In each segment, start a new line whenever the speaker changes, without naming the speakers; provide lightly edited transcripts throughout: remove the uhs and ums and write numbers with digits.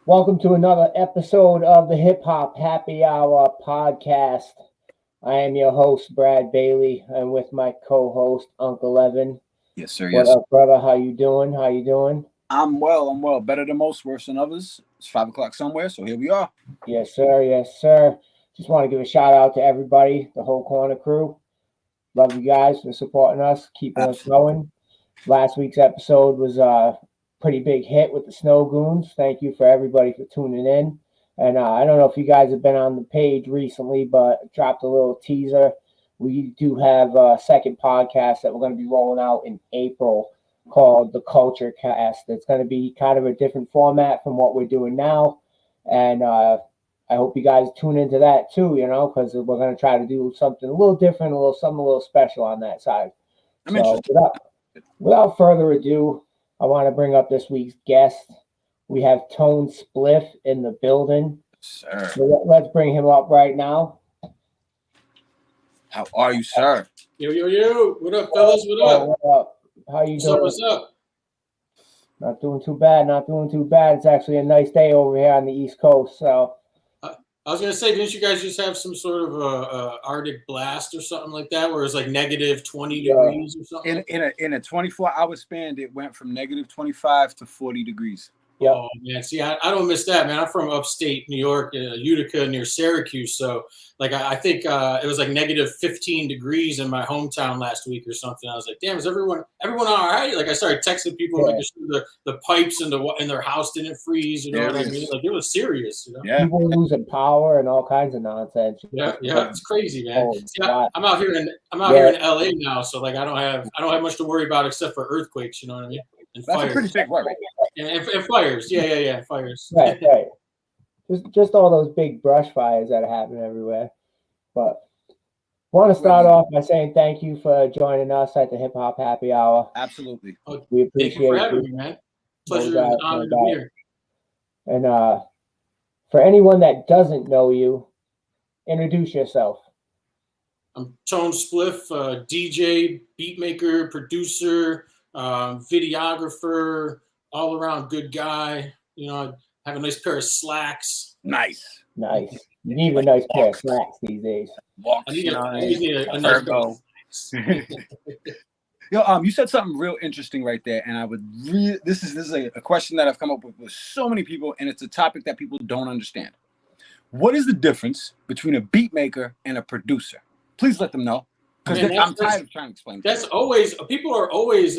Welcome to another episode of the Hip Hop Happy Hour podcast. I am your host, Brad Bailey, and with my co-host, Uncle Evan.
Yes, sir.
What up, brother? How you doing?
I'm well. Better than most, worse than others. It's 5 o'clock somewhere, so here we are.
Yes, sir. Just want to give a shout out to everybody, the whole corner crew. Love you guys for supporting us, keeping us going. Last week's episode was a pretty big hit with the Snow Goons. Thank you for everybody for tuning in. And I don't know if you guys have been on the page recently, but dropped a little teaser. We do have a second podcast that we're going to be rolling out in April called The Culture Cast. It's going to be kind of a different format from what we're doing now. And I hope you guys tune into that too, because we're going to try to do something a little different, something a little special on that side. So without further ado, I want to bring up this week's guest. We have Tone Spliff in the building.
Sir.
So let's bring him up right now.
How are you, sir?
Yo. What up, fellas? What up?
How you doing?
What's up?
Not doing too bad. It's actually a nice day over here on the East Coast. So
I was gonna say, didn't you guys just have some sort of a Arctic blast or something like that, where it's like negative 20 degrees or something?
In a 24-hour span, it went from negative 25 to 40 degrees.
Yep.
Oh man, see, I don't miss that, man. I'm from upstate New York, Utica near Syracuse. So, like, I think it was like negative 15 degrees in my hometown last week or something. I was like, damn, is everyone all right? Like, I started texting people, making sure the pipes in their house didn't freeze. You know what I mean? Like, it was serious.
Yeah.
People losing power and all kinds of nonsense.
Yeah, it's crazy, man. See, I'm out here in LA now, so like I don't have much to worry about except for earthquakes. You know what I mean? And
That's
fires.
a pretty big worry.
And fires. Yeah, fires.
Right. Just all those big brush fires that happen everywhere. But I want to start off by saying thank you for joining us at the Hip Hop Happy Hour.
Absolutely.
We appreciate
Thank you for having me, man. Pleasure and honor to be here.
And for anyone that doesn't know you, introduce yourself.
I'm Tone Spliff, DJ, beatmaker, producer, videographer, all around good guy. I have a nice pair of slacks.
Nice.
You need a nice pair of slacks these days.
I need a nice pair of slacks.
Yo, you said something real interesting right there, and I would this is a question that I've come up with so many people, and it's a topic that people don't understand. What is the difference between a beat maker and a producer? Please let them know. Because I'm tired of trying to explain.
That's always, people are always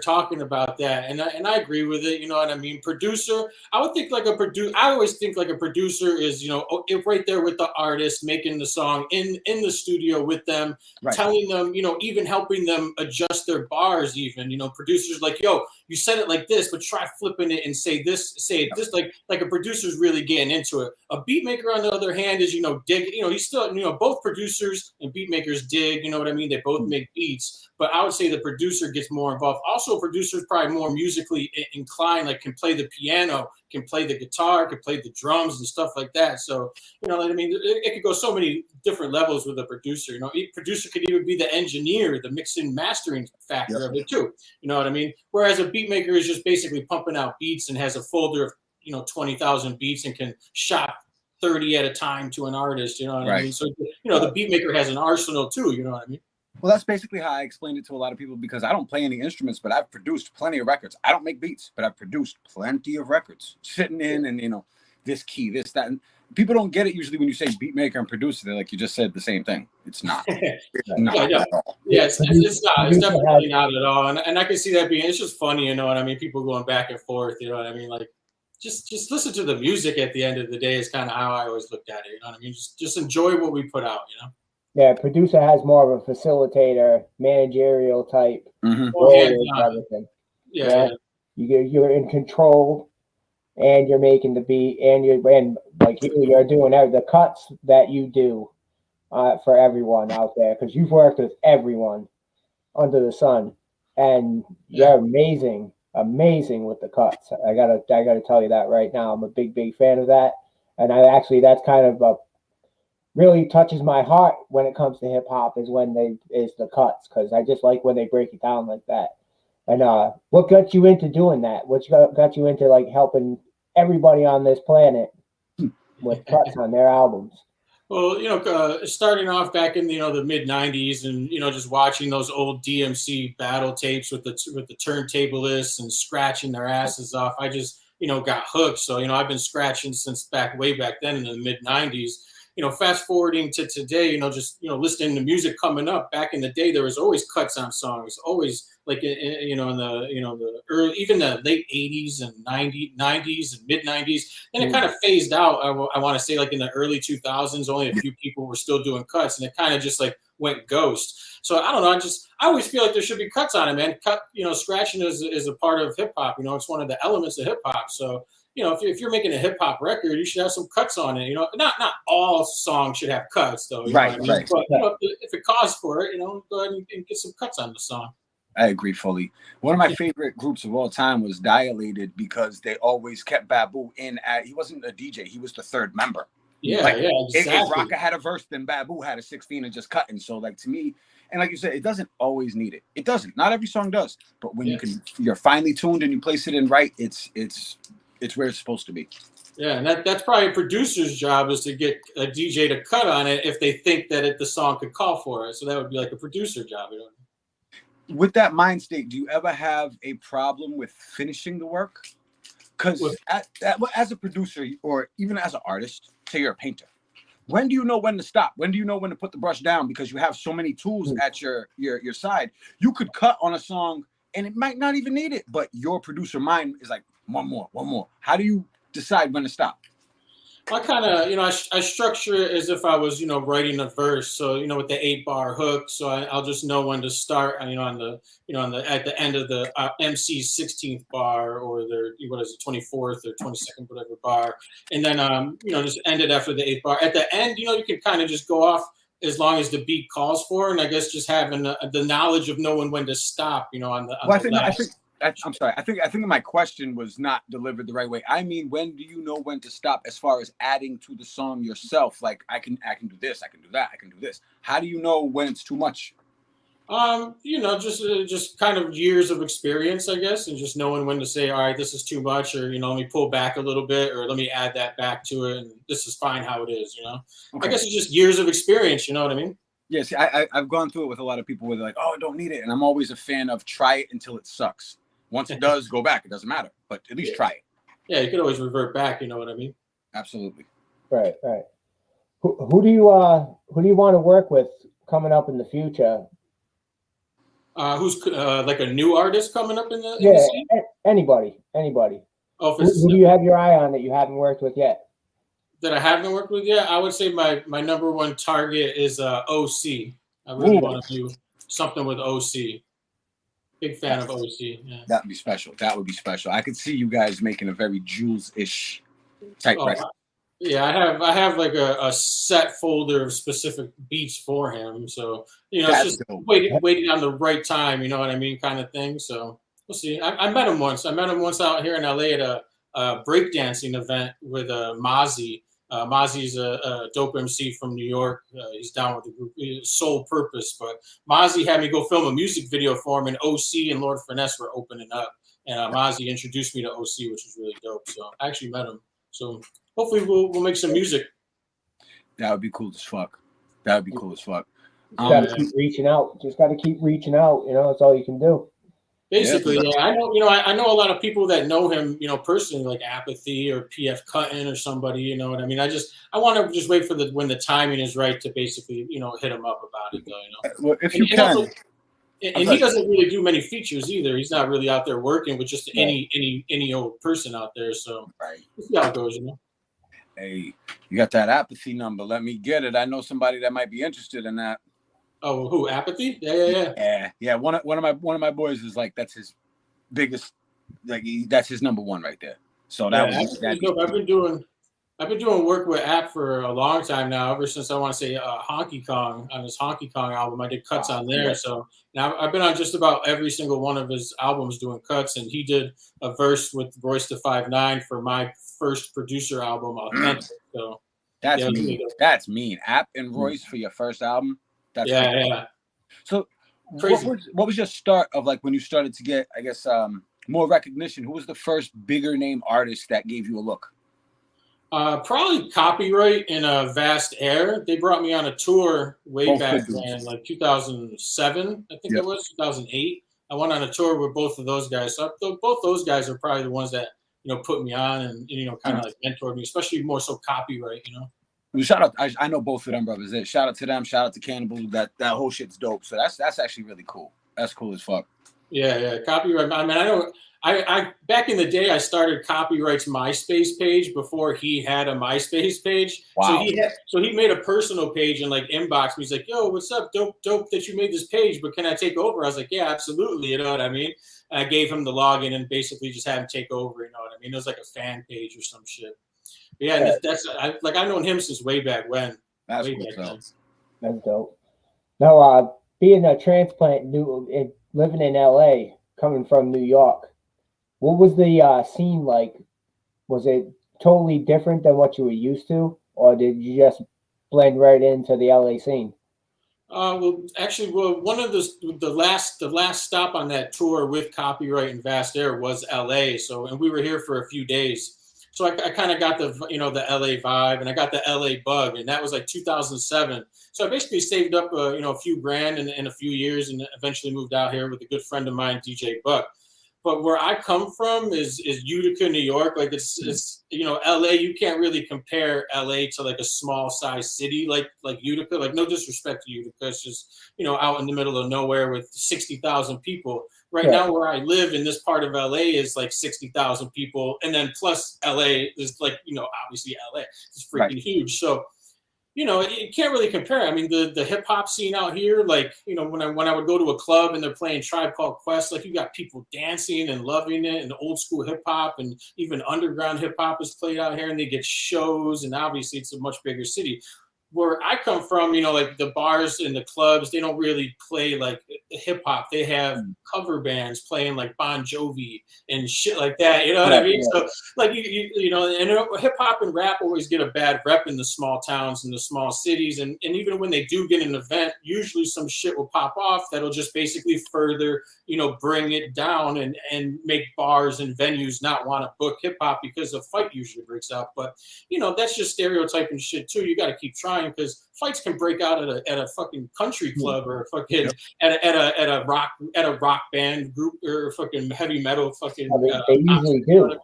talking about that, and I agree with it. You know what I mean? Producer, I would think like a producer. I always think like a producer is, right there with the artist, making the song in the studio with them, right. Telling them, even helping them adjust their bars. Even producers like, yo, you said it like this, but try flipping it and say it this. Like a producer's really getting into it. A beat maker, on the other hand, is dig. He's still both producers and beat makers dig. You know what I mean? They both make beats, but I would say the producer gets more involved. Also, a producer is probably more musically inclined, like can play the piano, can play the guitar, can play the drums and stuff like that. So, what I mean? It could go so many different levels with a producer. A producer could even be the engineer, the mixing, mastering factor of it too. You know what I mean? Whereas a beat maker is just basically pumping out beats and has a folder of 20,000 beats and can shop 30 at a time to an artist. You know what I mean? So the beat maker has an arsenal too. You know what I mean?
Well, that's basically how I explained it to a lot of people, because I don't play any instruments, but I've produced plenty of records. I don't make beats, but I've produced plenty of records sitting in and, this key, this, that. And people don't get it usually when you say beat maker and producer. They're like, you just said the same thing. It's not. It's not at all.
Yeah, it's not. It's definitely not at all. And I can see that being, it's just funny, you know what I mean? People going back and forth, you know what I mean? Like, just listen to the music at the end of the day is kind of how I always looked at it. You know what I mean? Just enjoy what we put out,
Yeah, producer has more of a facilitator, managerial type.
Mm-hmm.
Yeah. You're in control, and you're making the beat, and you're doing the cuts that you do for everyone out there, because you've worked with everyone under the sun, and you're amazing with the cuts. I gotta tell you that right now. I'm a big fan of that, and that's kind of really touches my heart when it comes to hip hop is the cuts, because I just like when they break it down like that. And what got you into doing that? What got you into like helping everybody on this planet with cuts on their albums.
Well, starting off back in the mid '90s, and just watching those old DMC battle tapes with the turntablists and scratching their asses off, I just got hooked. So I've been scratching since way back then in the mid '90s. Fast forwarding to today, just listening to music coming up. Back in the day, there was always cuts on songs, always like in the early, even the late '80s and '90s and mid '90s. Then it kind of phased out. I want to say like in the early 2000s, only a few people were still doing cuts, and it kind of just like went ghost. So I don't know. I always feel like there should be cuts on it, man. Scratching is a part of hip hop. It's one of the elements of hip hop. So if you're making a hip hop record, you should have some cuts on it. Not all songs should have cuts, though.
Right.
But if it calls for it, go ahead and get some cuts on the song.
I agree fully. One of my favorite groups of all time was Dilated because they always kept Babu in. He wasn't a DJ; he was the third member.
Yeah, exactly.
If Rocka had a verse, then Babu had a 16 and just cutting. So, like, to me, and like you said, it doesn't always need it. It doesn't. Not every song does. But when you're finely tuned and you place it in right, it's where it's supposed to be.
Yeah, and that's probably a producer's job is to get a DJ to cut on it if they think that the song could call for it. So that would be like a producer job.
With that mind state, do you ever have a problem with finishing the work? Because as a producer or even as an artist, say you're a painter, when do you know when to stop? When do you know when to put the brush down? Because you have so many tools at your side. You could cut on a song and it might not even need it, but your producer mind is like, one more. How do you decide when to stop?
I kind of, I structure it as if I was, writing a verse. So, with the 8-bar hook, so I'll just know when to start. At the end of the MC's 16th bar or their 24th or 22nd, whatever bar, and then just end it after the 8th bar. At the end, you can kind of just go off as long as the beat calls for, and I guess just having the knowledge of knowing when to stop.
I'm sorry. I think my question was not delivered the right way. I mean, when do you know when to stop as far as adding to the song yourself? Like I can do this, I can do that, I can do this. How do you know when it's too much? Just kind of years of experience, I guess, and just knowing when to say, all right, this is too much, or let me pull back a little bit, or let me add that back to it, and this is fine how it is. Okay. I guess it's just years of experience. You know what I mean? Yeah. See, I've gone through it with a lot of people where they're like, oh, I don't need it, and I'm always a fan of try it until it sucks. Once it does, go back. It doesn't matter, but at least try it.
Yeah, you could always revert back. You know what I mean?
Absolutely.
Right. Who do you want to work with coming up in the future?
Who's like a new artist coming up in the scene?
Anybody. Oh, who do you have your eye on that you haven't worked with yet?
That I haven't worked with yet? I would say my number one target is OC. I really want to do something with OC. Big fan of OC. Yeah.
That would be special. I could see you guys making a very Jules-ish type record.
Yeah, I have like a set folder of specific beats for him. So it's just waiting on the right time. You know what I mean, kind of thing. So we'll see. I met him once. Out here in LA at a breakdancing event with Mozzie. Mozzie's a dope MC from New York. He's down with the group Sole Purpose. But Mozzie had me go film a music video for him, and OC and Lord Finesse were opening up. And Mozzie introduced me to OC, which was really dope. So I actually met him. So hopefully we'll make some music.
That would be cool as fuck. Just
gotta keep reaching out. That's all you can do.
Basically, yeah. I know a lot of people that know him, personally, like Apathy or PF Cuttin or somebody. You know what I mean? I want to just wait for when the timing is right to basically, hit him up about it, though.
Well, if you can. Also,
and he doesn't really do many features either. He's not really out there working with just any old person out there. So we'll see how it goes,
Hey, you got that Apathy number? Let me get it. I know somebody that might be interested in that.
Oh, who? Apathy? Yeah.
One of my boys is like that's his biggest, that's his number one right there. So I've been doing work with App for a long time now. Ever since I want to say Honky Kong on his Honky Kong album, I did cuts on there. So now I've been on just about every single one of his albums doing cuts, and he did a verse with Royce da 5'9" for my first producer album, Authentic. So that's mean. That's mean. App and Royce for your first album.
Yeah.
So what was your start of like when you started to get, I guess, more recognition, who was the first bigger name artist that gave you a look?
Probably Copyright and Vast Air. They brought me on a tour way
Both
back
good dudes.
then, like 2007, I think
Yep.
it was 2008. I went on a tour with both of those guys. So both those guys are probably the ones that put me on and kind of like mentored me, especially more so Copyright.
Shout out! I know both of them brothers. Shout out to them. Shout out to Cannibal. That whole shit's dope. So that's actually really cool. That's cool as fuck.
Yeah, Copyright. I mean, I back in the day, I started Copyright's MySpace page before he had a MySpace page.
Wow.
So he made a personal page and like inboxed me. He's like, "Yo, what's up? Dope that you made this page, but can I take over?" I was like, "Yeah, absolutely." You know what I mean? And I gave him the login and basically just had him take over. You know what I mean? It was like a fan page or some shit. But yeah, I've known him since way back when.
That's
way
what's
back
up.
then.
That's dope. Now, being a transplant, living in LA, coming from New York, what was the scene like? Was it totally different than what you were used to, or did you just blend right into the LA scene?
Well, actually, one of the last stop on that tour with Copyright and Vast Air was LA. So, and we were here for a few days. So I kind of got the the LA vibe, and I got the LA bug, and that was like 2007. So I basically saved up a few grand in a few years, and eventually moved out here with a good friend of mine, DJ Buck. But where I come from is Utica, New York. Like it's LA. You can't really compare LA to like a small size city like Utica. Like no disrespect to Utica, it's just out in the middle of nowhere with 60,000 people. Right now, where I live in this part of LA is like 60,000 people, and then plus LA is like obviously LA. It's freaking huge. So you can't really compare. I mean, the hip hop scene out here, like when I would go to a club and they're playing Tribe Called Quest, like you got people dancing and loving it, and old school hip hop and even underground hip hop is played out here, and they get shows, and obviously it's a much bigger city. Where I come from, like the bars and the clubs, they don't really play like hip hop. They have cover bands playing like Bon Jovi and shit like that. You know what I mean? So like and hip hop and rap always get a bad rep in the small towns and the small cities. And even when they do get an event, usually some shit will pop off that'll just basically further bring it down and make bars and venues not want to book hip hop because a fight usually breaks out. But that's just stereotyping shit too. You got to keep trying, because fights can break out at a fucking country club or a fucking at a rock band group or a fucking heavy metal fucking.
They usually do.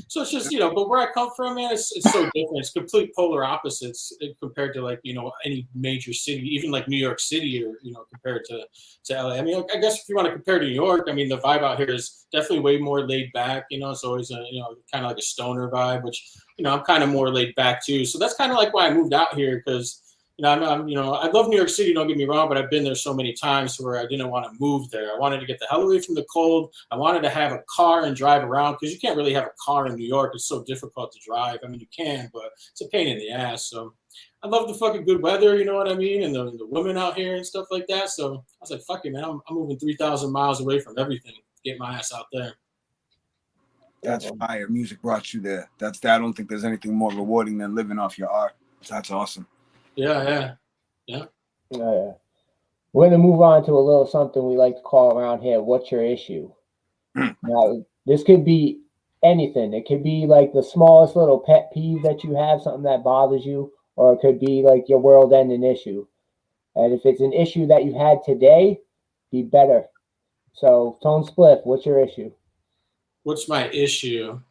So it's just but where I come from, man, it's so different. It's complete polar opposites compared to like any major city, even like New York City or compared to LA. I mean, I guess if you want to compare to New York, I mean the vibe out here is definitely way more laid back. It's always a kind of like a stoner vibe, which I'm kind of more laid back too. So that's kind of like why I moved out here, because I love New York City, don't get me wrong, but I've been there so many times where I didn't want to move there. I wanted to get the hell away from the cold. I wanted to have a car and drive around, because you can't really have a car in New York. It's so difficult to drive. I mean, you can, but it's a pain in the ass. So I love the fucking good weather, you know what I mean? And the women out here and stuff like that. So I was like, fuck it, man. I'm moving 3,000 miles away from everything to get my ass out there.
That's fire. Music brought you there. I don't think there's anything more rewarding than living off your art. That's awesome.
Yeah.
We're going to move on to a little something we like to call around here, what's your issue? Now, this could be anything. It could be like the smallest little pet peeve that you have, something that bothers you, or it could be like your world-ending issue. And if it's an issue that you had today, be better. So, Tone Spliff, what's your issue?
What's my issue?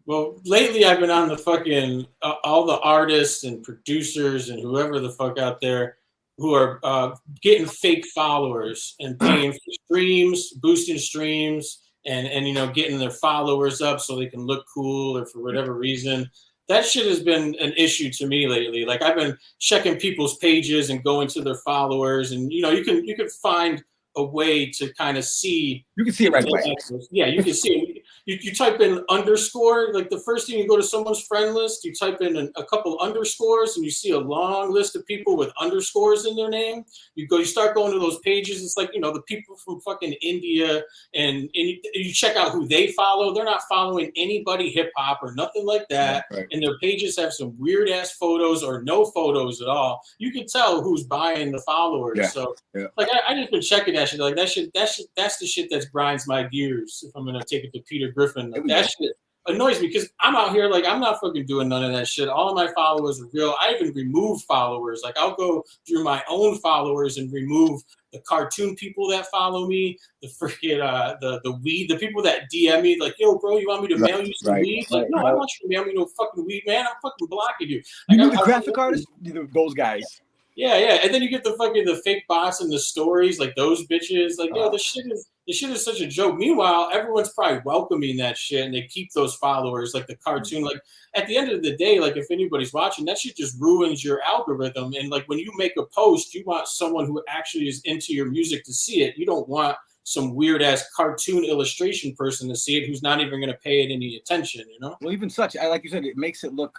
Well, lately I've been on the fucking all the artists and producers and whoever the fuck out there who are getting fake followers and paying for streams, boosting streams, and getting their followers up so they can look cool or for whatever reason. That shit has been an issue to me lately. Like I've been checking people's pages and going to their followers, and you can find a way to kind of see.
You can see it right away.
Yeah, you can see it. you type in underscore, like the first thing you go to someone's friend list, you type in a couple underscores and you see a long list of people with underscores in their name. You start going to those pages. It's like, the people from fucking India and you check out who they follow. They're not following anybody hip hop or nothing like that.
Right.
And their pages have some weird ass photos or no photos at all. You can tell who's buying the followers.
Yeah.
So
Yeah.
like I just been checking that shit. Like that's the shit that grinds my gears. If I'm gonna take it to Peter Griffin, like, that shit annoys me because I'm out here like I'm not fucking doing none of that shit. All of my followers are real. I even remove followers. Like I'll go through my own followers and remove the cartoon people that follow me, the freaking the people that DM me like, yo, bro, you want me to mail you some weed? Like, no, I don't want you to mail me no fucking weed, man. I'm fucking blocking you.
You
like,
mean the graphic artists? Those guys.
Yeah, and then you get the fake bots and the stories, like those bitches. Like, yo, this shit is such a joke. Meanwhile, everyone's probably welcoming that shit, and they keep those followers, like the cartoon. Like, at the end of the day, like if anybody's watching, that shit just ruins your algorithm. And like when you make a post, you want someone who actually is into your music to see it. You don't want some weird ass cartoon illustration person to see it who's not even going to pay it any attention.
Well, even such, like you said, it makes it look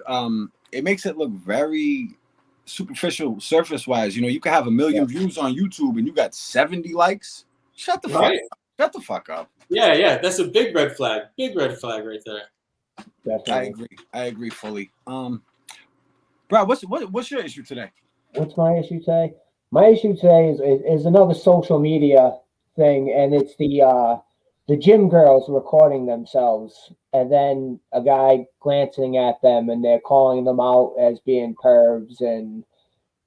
very superficial, surface wise. You can have 1 million views on YouTube and you got 70 likes. Shut the fuck up.
Yeah, that's a big red flag right there.
Definitely.
I agree fully. Brad, what's your issue today?
What's my issue today? My issue today is another social media thing, and it's the gym girls recording themselves, and then a guy glancing at them, and they're calling them out as being pervs and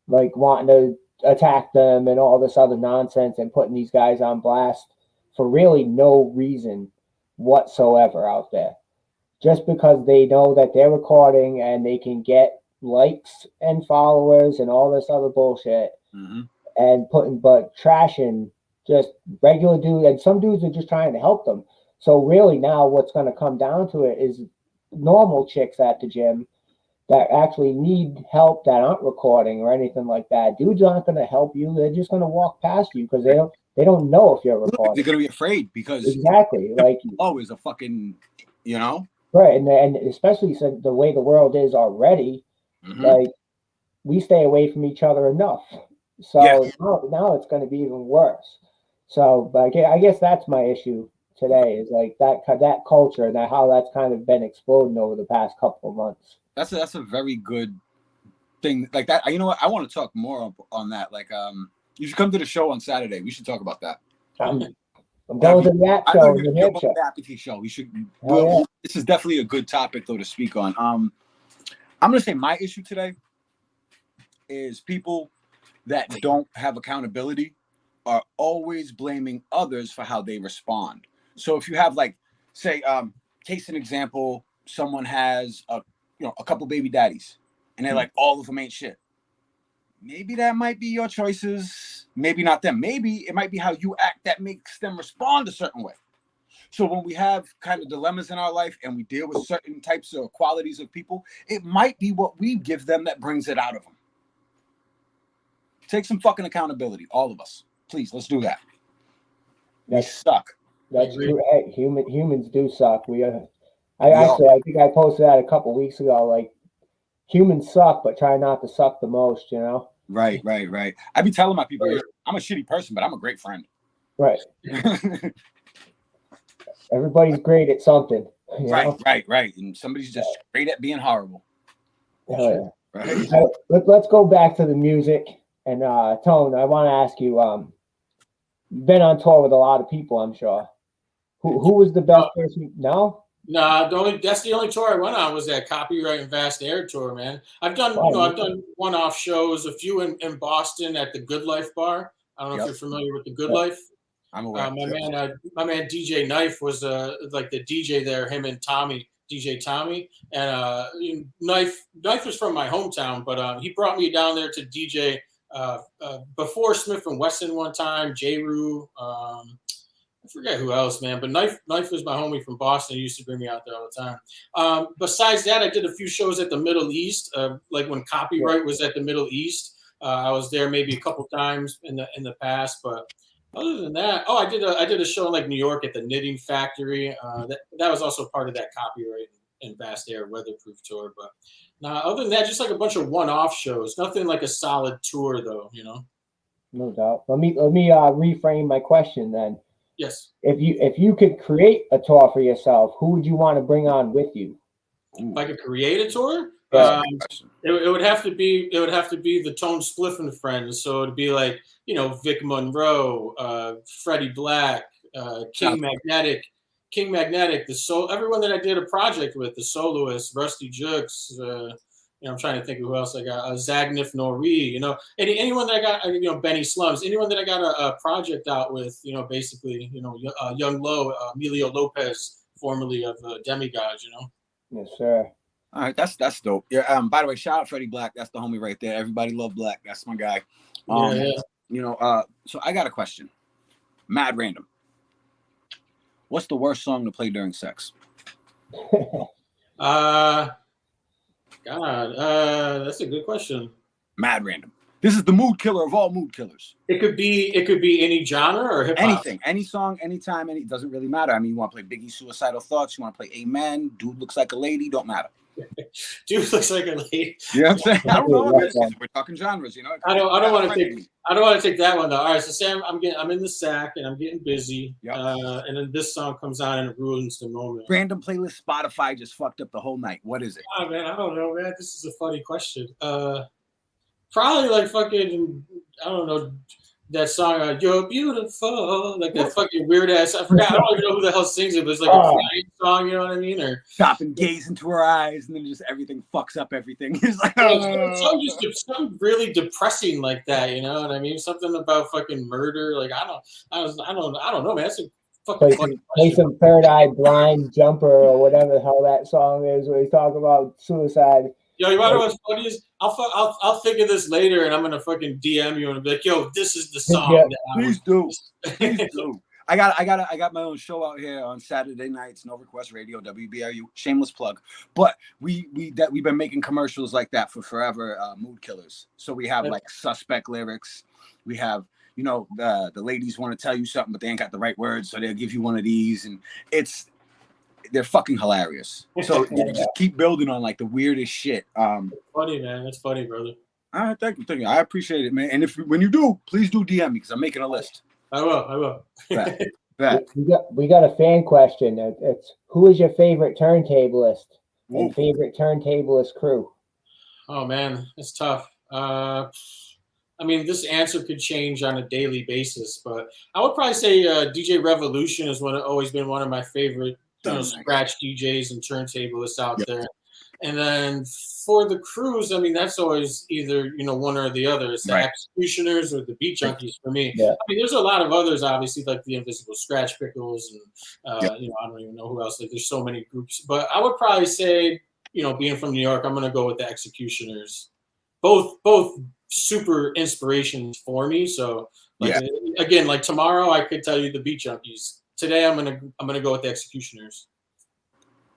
like wanting to attack them and all this other nonsense, and putting these guys on blast for really no reason whatsoever out there. Just because they know that they're recording and they can get likes and followers and all this other bullshit, and trashing just regular dudes, and some dudes are just trying to help them. So really now what's going to come down to it is normal chicks at the gym that actually need help that aren't recording or anything like that. Dudes aren't going to help you. They're just going to walk past you because they don't know if you're recording.
They're going to be afraid because
exactly like
always a fucking,
right. And especially since the way the world is already, like we stay away from each other enough. So now it's going to be even worse. So, but I guess that's my issue today is like that culture and how that's kind of been exploding over the past couple of months.
That's a very good thing. Like that, you know what? I want to talk more on that. Like, you should come to the show on Saturday. We should talk about that.
I'm going to the app show.
The Apathy show. We should. This is definitely a good topic though to speak on. I'm gonna say my issue today is people that don't have accountability are always blaming others for how they respond. So if you have like, say, case an example, someone has a couple baby daddies and they're like, all of them ain't shit. Maybe that might be your choices. Maybe not them. Maybe it might be how you act that makes them respond a certain way. So when we have kind of dilemmas in our life and we deal with certain types of qualities of people, it might be what we give them that brings it out of them. Take some fucking accountability, all of us. Please, let's do that. We suck.
That's true. Hey, humans do suck. I think I posted that a couple weeks ago. Like, humans suck, but try not to suck the most.
Right. I be telling my people, I'm a shitty person, but I'm a great friend.
Right. Everybody's great at something.
Right. And somebody's just great at being horrible.
Hell yeah.
Right.
Let's go back to the music. And Tone, I want to ask you, you've been on tour with a lot of people, I'm sure. Who was the best person? No?
No, that's the only tour I went on was that Copyright and Vast Air tour, man. I've done one-off shows, a few in Boston at the Good Life bar. I don't know if you're familiar with the Good Life.
I'm aware.
My man DJ Knife was like the DJ there. Him and Tommy, DJ Tommy, and Knife was from my hometown, but he brought me down there to DJ before Smith and Wesson one time. J-Roo. I forget who else, man, but Knife was my homie from Boston. He used to bring me out there all the time. Besides that, I did a few shows at the Middle East, like when Copyright was at the Middle East. I was there maybe a couple times in the past, but Other than that, oh, I did a show in like New York at the Knitting Factory. That was also part of that copyright and Vast Air Weatherproof tour. But nah, other than that, just like a bunch of one-off shows. Nothing like a solid tour, though. You know.
No doubt. Let me reframe my question then.
Yes.
If you could create a tour for yourself, who would you want to bring on with you?
If I could create a tour,
Yeah.
it would have to be the Tone Spliff and Friends. So it'd be like Vic Monroe, Freddie Black, King Magnetic, everyone that I did a project with, the soloists, Rusty Jukes. I'm trying to think of who else I got. Zagnif Nori. Anyone that I got. Benny Slums. Anyone that I got a project out with. Basically. Young Low, Emilio Lopez, formerly of Demigods.
Yes, sir.
All right, that's dope. Yeah. By the way, shout out Freddie Black. That's the homie right there. Everybody love Black. That's my guy.
Yeah.
So I got a question. Mad random. What's the worst song to play during sex?
God, that's a good question.
Mad random. This is the mood killer of all mood killers.
It could be any genre or hip hop.
Anything, any song, anytime, it doesn't really matter. I mean, you want to play Biggie Suicidal Thoughts, you want to play Amen, Dude Looks Like a Lady, don't matter.
Dude Looks Like a Lady.
You know what I'm saying? I don't know. We're talking genres,
I don't want to take that one though. All right, so Sam, I'm in the sack and I'm getting busy.
Yep.
And then this song comes on and it ruins the moment.
Random playlist Spotify just fucked up the whole night. What is it?
Oh man, I don't know, man. This is a funny question. Probably like fucking, I don't know, that song, You're Beautiful, like that fucking weird ass, I forgot, I don't even know who the hell sings it, but it's like a crying song, you know what I mean? Or
stop and gaze into her eyes, and then just everything fucks up everything. It's like,
something really depressing like that, you know what I mean? Something about fucking murder, like I don't know, man. That's a fucking
play some Third Eye Blind Jumper or whatever the hell that song is, where he's talking about suicide.
Yo, you know what's funny is I'll think of this later, and I'm gonna fucking DM you and be like, "Yo, this is the song."
Yeah.
Please do. I got my own show out here on Saturday nights, No Request Radio, WBRU. Shameless plug. But we've been making commercials like that for forever. Mood killers. So we have like suspect lyrics. We have the ladies want to tell you something, but they ain't got the right words, so they'll give you one of these, and they're fucking hilarious. So you just keep building on like the weirdest shit.
Funny, man. That's funny, brother.
All right, thank you. I appreciate it, man. And when you do, please do DM me because I'm making a list.
I will.
We got a fan question. It's who is your favorite turntablist and favorite turntablist crew?
Oh man, it's tough. I mean, this answer could change on a daily basis, but I would probably say DJ Revolution has always been one of my favorite scratch DJs and turntablists out there. And then for the crews, I mean, that's always either, one or the other. It's the Executioners or the Beat Junkies for me. Yeah. I mean, there's a lot of others, obviously, like the Invisible Scratch Pickles and, I don't even know who else. Like, there's so many groups. But I would probably say, being from New York, I'm going to go with the Executioners. Both super inspirations for me. So, again, like tomorrow, I could tell you the Beat Junkies. Today, I'm gonna go with the Executioners.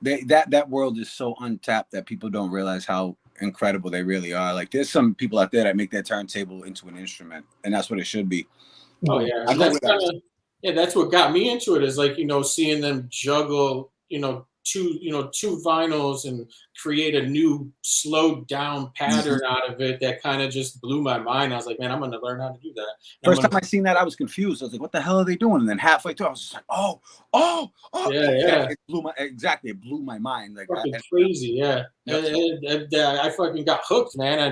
That world is so untapped that people don't realize how incredible they really are. Like there's some people out there that make their turntable into an instrument, and that's what it should be.
Oh yeah, that's what got me into it. Is like seeing them juggle two vinyls and create a new slowed down pattern out of it that kind of just blew my mind. I was like, man, I'm going to learn how to do that.
First time I seen that, I was confused. I was like, what the hell are they doing? And then halfway through, I was just like, oh.
Yeah.
It blew my mind. Like
fucking crazy, yeah. I fucking got hooked, man. I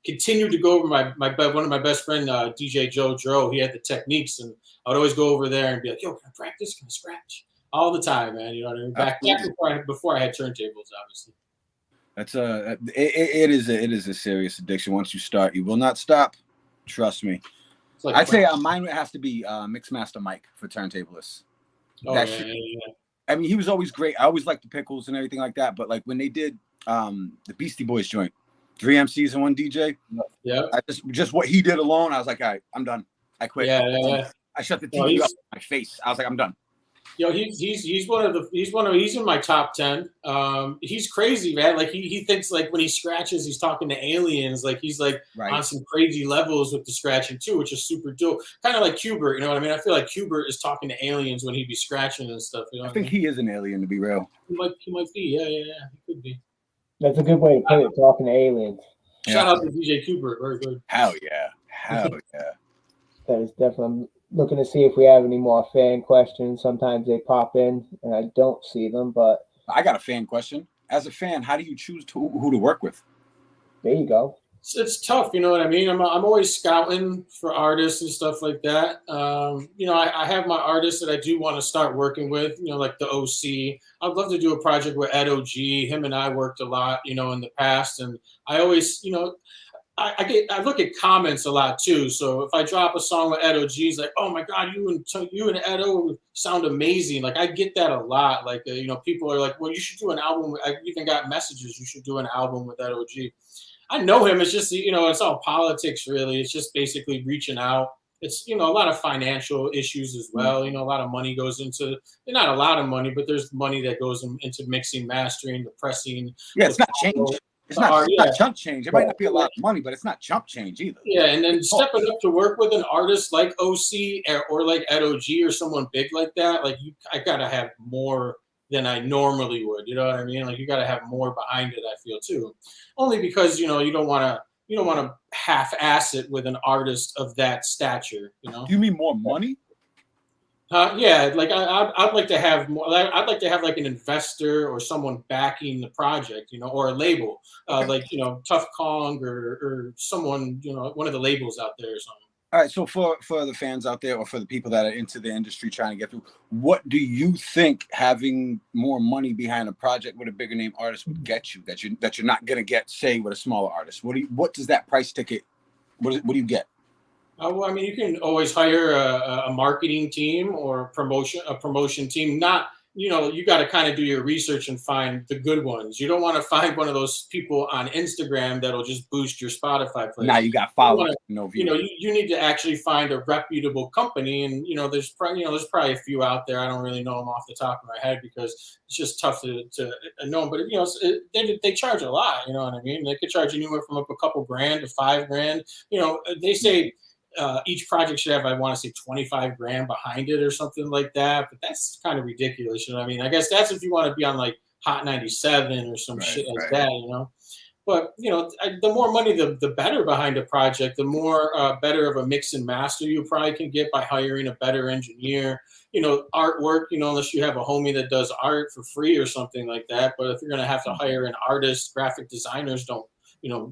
continued to go over one of my best friend, DJ Joe Dro. He had the techniques, and I would always go over there and be like, yo, can I practice? Can I scratch? All the time, man. You know what I mean? Back before I had turntables, obviously.
That's it is a serious addiction. Once you start, you will not stop. Trust me. Like I'd say mine would have to be Mixmaster Mike for turntablists.
Oh, yeah.
I mean, he was always great. I always liked the Pickles and everything like that. But like when they did the Beastie Boys joint, 3 MCs and 1 DJ.
Yeah.
I just what he did alone, I was like, all right, I'm done. I quit.
Yeah.
I shut the TV off my face. I was like, I'm done.
Yo, he's in my top 10. He's crazy, man. Like he thinks like when he scratches, he's talking to aliens. Like he's like on some crazy levels with the scratching too, which is super dope. Kind of like Kubert, you know what I mean? I feel like Kubert is talking to aliens when he be scratching and stuff. You know
I think he is an alien, to be real.
He might be. Yeah. He could be.
That's a good way to put it. Talking to aliens.
Shout out to DJ Kubert. Very good.
Hell yeah.
That is definitely. I'm looking to see if we have any more fan questions. Sometimes they pop in and I don't see them, but
I got a fan question. As a fan, how do you choose who to work with?
There you go.
It's tough, you know what I mean? I'm always scouting for artists and stuff like that. I have my artists that I do want to start working with, like the OC. I'd love to do a project with Ed OG. Him and I worked a lot, in the past. And I always, I look at comments a lot too. So if I drop a song with Ed OG, he's like, "Oh my God, you and Edo sound amazing." Like I get that a lot. Like people are like, "Well, you should do an album." I even got messages, "You should do an album with Ed OG." I know him. It's just it's all politics really. It's just basically reaching out. It's a lot of financial issues as well. A lot of money goes into not a lot of money, but there's money that goes into mixing, mastering, the pressing.
Yeah, it's not change. It's not chump change. It might not be a lot of money, but it's not chump change either.
Yeah, and then stepping up to work with an artist like OC or like Ed OG or someone big like that, like I gotta have more than I normally would. You know what I mean? Like you gotta have more behind it. I feel too, only because you don't want to half-ass it with an artist of that stature.
You mean more money?
Yeah, like I'd like to have more. I'd like to have like an investor or someone backing the project, or a label, like Tough Kong or someone, one of the labels out there or something.
All right, so for the fans out there or for the people that are into the industry trying to get through, what do you think having more money behind a project with a bigger name artist would get you that you're not gonna get, say, with a smaller artist? What does that price ticket? What do you get?
Well, I mean, you can always hire a marketing team or a promotion team. Not, you got to kind of do your research and find the good ones. You don't want to find one of those people on Instagram that'll just boost your Spotify plays.
Now you got followers.
You need to actually find a reputable company, and there's probably a few out there. I don't really know them off the top of my head because it's just tough to know them. But they charge a lot. You know what I mean? They could charge anywhere from up a couple grand to $5,000. They say. Each project should have, I want to say, 25 grand behind it or something like that. But that's kind of ridiculous. You know what I mean? I guess that's if you want to be on like Hot 97 or some shit like that, But, the more money, the better behind a project, the more better of a mix and master you probably can get by hiring a better engineer. Artwork, unless you have a homie that does art for free or something like that. But if you're going to have to hire an artist, graphic designers don't,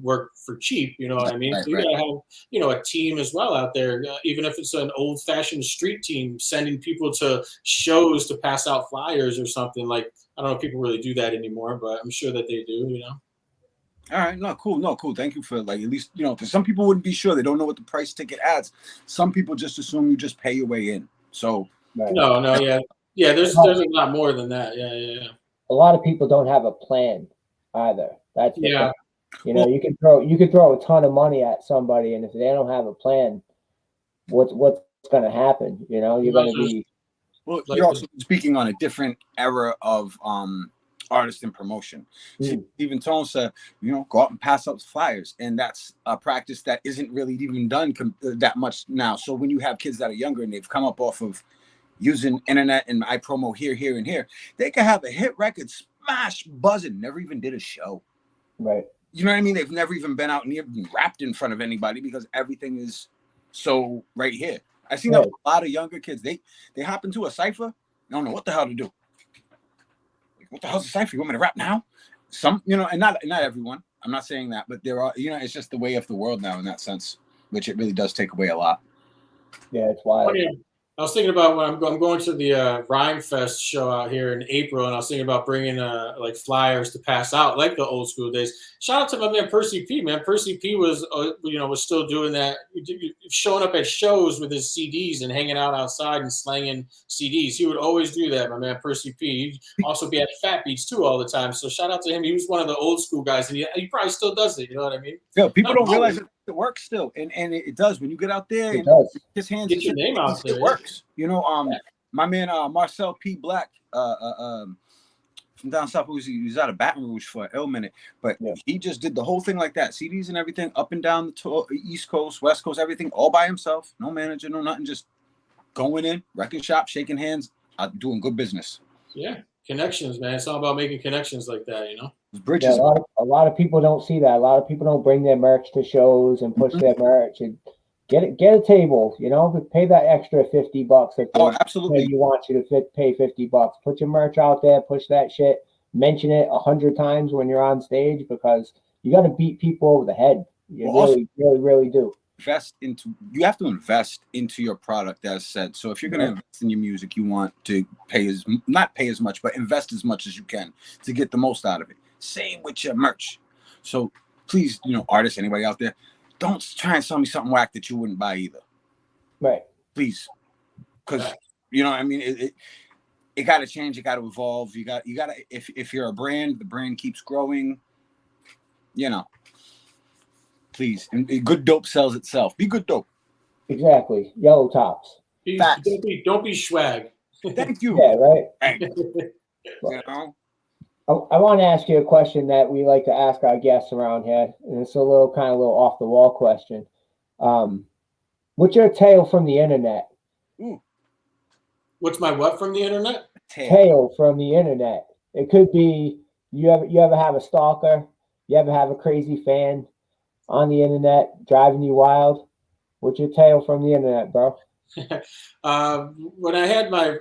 work for cheap, you know what I mean? So you gotta have, a team as well out there, even if it's an old fashioned street team sending people to shows to pass out flyers or something. Like, I don't know if people really do that anymore, but I'm sure that they do,
All right, no, cool. Thank you for at least, because some people wouldn't be sure. They don't know what the price ticket adds. Some people just assume you just pay your way in. So
no, yeah. There's a lot more than that. Yeah.
A lot of people don't have a plan either. That's the thing. You can throw a ton of money at somebody, and if they don't have a plan, what's going to happen? You're going to be.
Well, you're also speaking on a different era of artist and promotion. Stephen Tone said, go out and pass out flyers, and that's a practice that isn't really even done that much now. So when you have kids that are younger and they've come up off of using internet and I promo here and here, they can have a hit record, smash, buzzing, never even did a show.
Right.
You know what I mean? They've never even been out and even rapped in front of anybody because everything is so right here. I've seen a lot of younger kids. They hop into a cypher. They don't know what the hell to do. Like, what the hell's a cypher? You want me to rap now? Some, and not everyone. I'm not saying that, but there are, it's just the way of the world now in that sense, which it really does take away a lot.
Yeah, it's wild.
I was thinking about when I'm going to the Rhyme Fest show out here in April, and I was thinking about bringing like flyers to pass out like the old school days. Shout out to my man Percy P. Man, Percy P was was still doing that, showing up at shows with his CDs and hanging out outside and slanging CDs. He would always do that, my man Percy P. He'd also be at Fat Beats too all the time. So shout out to him. He was one of the old school guys, and he probably still does it. You know what I mean?
Yeah, people don't realize it works still, and it does when you get out there.
It does.
His hands
get your name out there.
It works. My man Marcel P. Black from down south, he was out of Baton Rouge for a minute, but he just did the whole thing like that, CDs and everything, up and down the East Coast, West Coast, everything, all by himself, no manager, no nothing, just going in, record shop, shaking hands, doing good business.
Yeah, connections, man. It's all about making connections like that, you know.
Bridges.
Yeah, a lot of people don't see that. A lot of people don't bring their merch to shows and push their merch and get a table. You know, pay that extra $50 if
absolutely.
you want you to pay $50. Put your merch out there, push that shit, mention it 100 times when you're on stage, because you got to beat people over the head. You really do.
You have to invest into your product, as said. So if you're going to invest in your music, you want to not pay as much, but invest as much as you can to get the most out of it. Same with your merch. So please, artists, anybody out there, don't try and sell me something whack that you wouldn't buy either.
Right.
Please. Because, I mean, it got to change. It got to evolve. You got to, if you're a brand, the brand keeps growing, please. And good dope sells itself. Be good dope.
Exactly. Yellow tops.
Don't be swag.
Thank you.
Yeah, right.
Thanks.
I want to ask you a question that we like to ask our guests around here, and it's a little off the wall question. What's your tale from the internet?
Ooh.
What's my what from the internet?
Tale from the internet. It could be you ever have a stalker, you ever have a crazy fan on the internet driving you wild. What's your tale from the internet, bro?
When I had my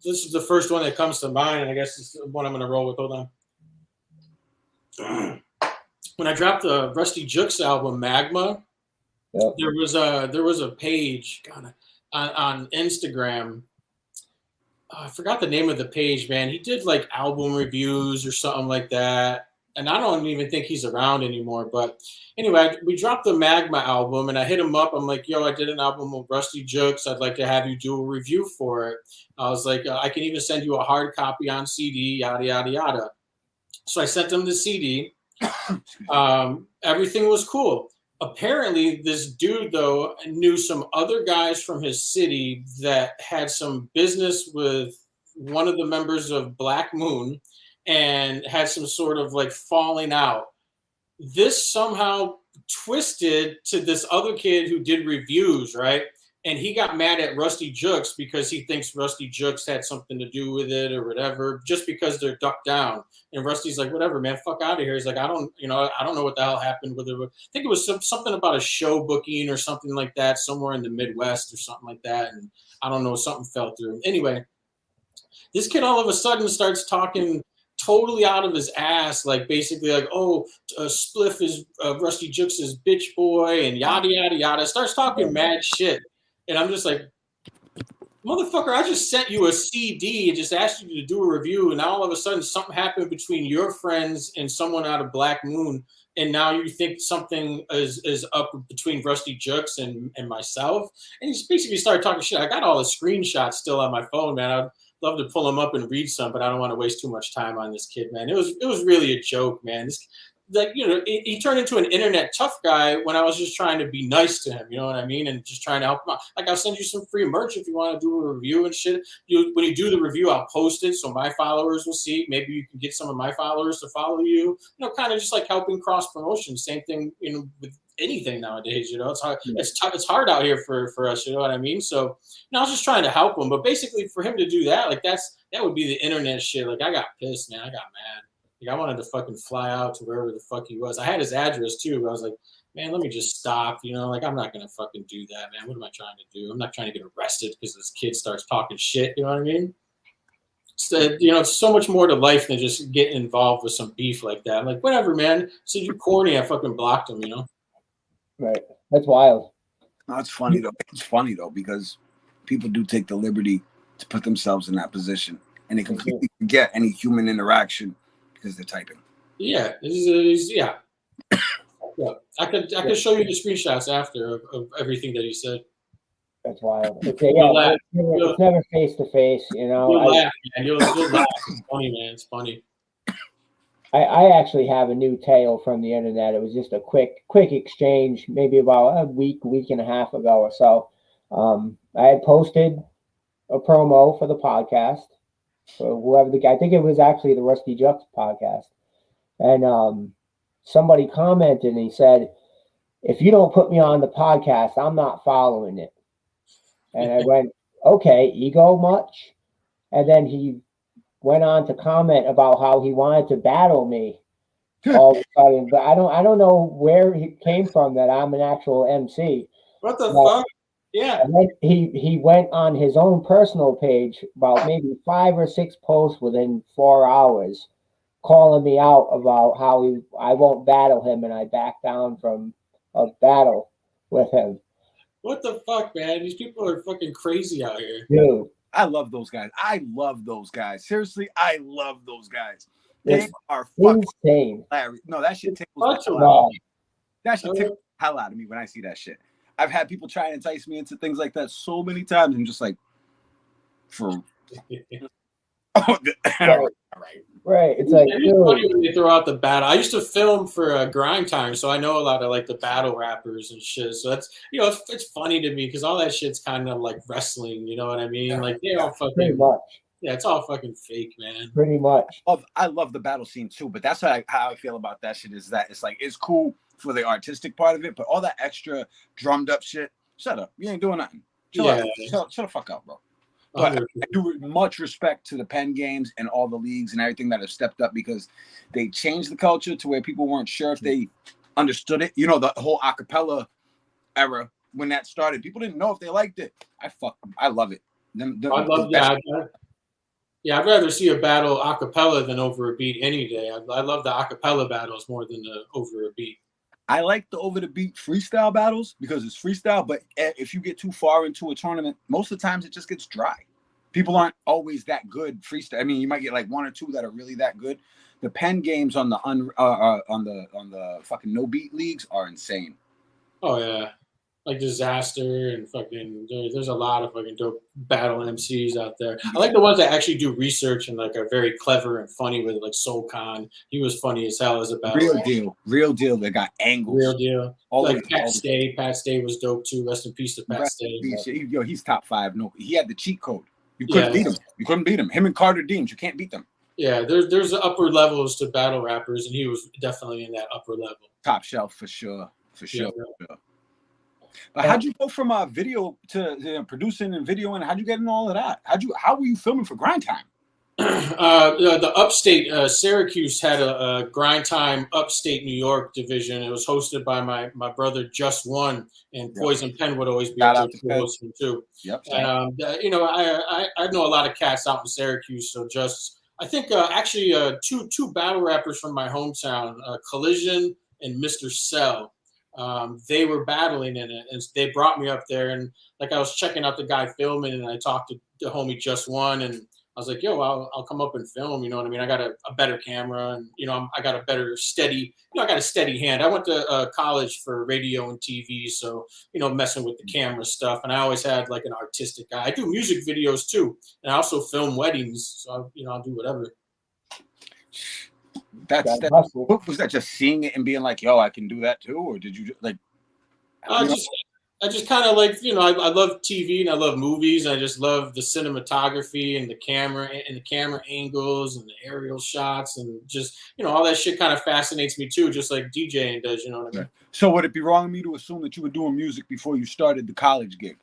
this is the first one that comes to mind, and I guess it's the one I'm going to roll with. Hold on. When I dropped the Rusty Jukes album, Magma, there was a page on Instagram. I forgot the name of the page, man. He did like album reviews or something like that, and I don't even think he's around anymore. But anyway, we dropped the Magma album, and I hit him up. I'm like, yo, I did an album with Rusty Jukes. I'd like to have you do a review for it. I was like, I can even send you a hard copy on CD, yada, yada, yada. So I sent him the CD. Everything was cool. Apparently, this dude, though, knew some other guys from his city that had some business with one of the members of Black Moon and had some sort of like falling out. This somehow twisted to this other kid who did reviews, right? And he got mad at Rusty Jukes because he thinks Rusty Jukes had something to do with it or whatever, just because they're ducked down. And Rusty's like, whatever, man, fuck out of here. He's like, I don't know what the hell happened with it. I think it was something about a show booking or something like that, somewhere in the Midwest or something like that. And I don't know, something fell through. Anyway, this kid all of a sudden starts talking totally out of his ass, like basically like, Spliff is Rusty Jukes' bitch boy and yada, yada, yada. Starts talking mad shit. And I'm just like, motherfucker, I just sent you a CD and just asked you to do a review. And now all of a sudden something happened between your friends and someone out of Black Moon. And now you think something is up between Rusty Jukes and myself. And he basically started talking shit. I got all the screenshots still on my phone, man. I'd love to pull them up and read some, but I don't want to waste too much time on this kid, man. It was really a joke, man. He turned into an internet tough guy when I was just trying to be nice to him, you know what I mean? And just trying to help him out. Like, I'll send you some free merch if you want to do a review and shit. When you do the review, I'll post it so my followers will see. Maybe you can get some of my followers to follow you. Kind of just like helping cross promotion. Same thing, with anything nowadays, it's hard. Yeah. It's hard out here for us, you know what I mean? So, I was just trying to help him. But basically, for him to do that, like that would be the internet shit. Like, I got pissed, man. I got mad. Like, I wanted to fucking fly out to wherever the fuck he was. I had his address too, but I was like, man, let me just stop. Like, I'm not gonna fucking do that, man. What am I trying to do? I'm not trying to get arrested because this kid starts talking shit. You know what I mean? So, it's so much more to life than just getting involved with some beef like that. I'm like, whatever, man. So you corny, I fucking blocked him.
Right. That's wild.
No, it's funny though. It's funny though because people do take the liberty to put themselves in that position, and they completely forget any human interaction. Because they're typing. Yeah, yeah. I could show you the screenshots after of everything that he said.
That's wild. It's never face to face,
You'll laugh, man. You'll laugh. It's funny, man. It's funny.
I actually have a new tale from the internet. It was just a quick exchange, maybe about a week and a half ago or so. I had posted a promo for the podcast for whoever the guy. I think it was actually the Rusty Jucks podcast, and somebody commented and he said, "If you don't put me on the podcast, I'm not following it." And I went, "Okay, ego much?" And then he went on to comment about how he wanted to battle me all of a sudden, but I don't know where he came from that I'm an actual MC.
What the
But,
fuck? Yeah.
and then he went on his own personal page about maybe 5 or 6 posts within 4 hours, calling me out about how I won't battle him and I back down from a battle with him.
What the fuck, man? These people are fucking crazy out here.
Dude,
I love those guys. I love those guys. Seriously, I love those guys. They
it's
are fucking
insane.
hilarious. No, that shit tickles
Fuck
the hell
them.
out of
No,
me. That shit tickles the hell out of me when I see that shit. I've had people try and entice me into things like that so many times. I'm just like, for all right.
right. It's like,
It's funny
dude,
when they throw out the battle. I used to film for Grind Time, so I know a lot of like the battle rappers and shit. So that's it's funny to me because all that shit's kind of like wrestling. You know what I mean? Like they all
pretty
fucking
much.
it's all fucking fake, man.
Pretty much.
I love the battle scene too, but that's how I feel about that shit is that it's like it's cool for the artistic part of it, but all that extra drummed up shit, shut up. You ain't doing nothing. Chill out. Shut the fuck up, bro. But I do much respect to the pen games and all the leagues and everything that have stepped up because they changed the culture to where people weren't sure if they understood it. You know, the whole acapella era when that started, people didn't know if they liked it. I love it.
I love yeah, I'd rather see a battle a cappella than over a beat any day. I love the a cappella battles more than the over a beat.
I like the over the beat freestyle battles because it's freestyle, but if you get too far into a tournament, most of the times it just gets dry. People aren't always that good freestyle. I mean, you might get like one or two that are really that good. The pen games on the fucking no beat leagues are insane.
Oh yeah, like Disaster and fucking. There's a lot of fucking dope battle MCs out there. I like the ones that actually do research and like are very clever and funny with it, like Soul Khan. He was funny as hell as a battle.
Real deal. They got angles.
Real deal. Like Pat Stay. Pat Stay was dope too. Rest in peace to Pat Stay.
Yo, he's top 5. No, he had the cheat code. You couldn't beat him. You couldn't beat him. Him and Carter Deems, you can't beat them.
Yeah, there's upper levels to battle rappers, and he was definitely in that upper level.
Top shelf for sure. For sure. But how'd you go from video to producing and videoing? How'd you get in all of that? How were you filming for Grind Time?
The upstate Syracuse had a Grind Time upstate New York division. It was hosted by my brother Just One, and Poison Pen would always be out there hosting too.
Yep.
And I know a lot of cats out in Syracuse, so I think actually two battle rappers from my hometown, Collision and Mr. Cell. They were battling in it, and they brought me up there. And like I was checking out the guy filming, and I talked to the homie Just One, and I was like, "Yo, I'll come up and film." You know what I mean? I got a better camera, and I got a better steady. I got a steady hand. I went to college for radio and TV, so messing with the camera stuff. And I always had like an artistic guy. I do music videos too, and I also film weddings. So I'll do whatever.
What was that? Just seeing it and being like, "Yo, I can do that too," or did you like?
I just kind of like, I love TV and I love movies. And I just love the cinematography and the camera angles and the aerial shots and just, all that shit kind of fascinates me too, just like DJing does, you know what I mean?
So would it be wrong of me to assume that you were doing music before you started the college gig?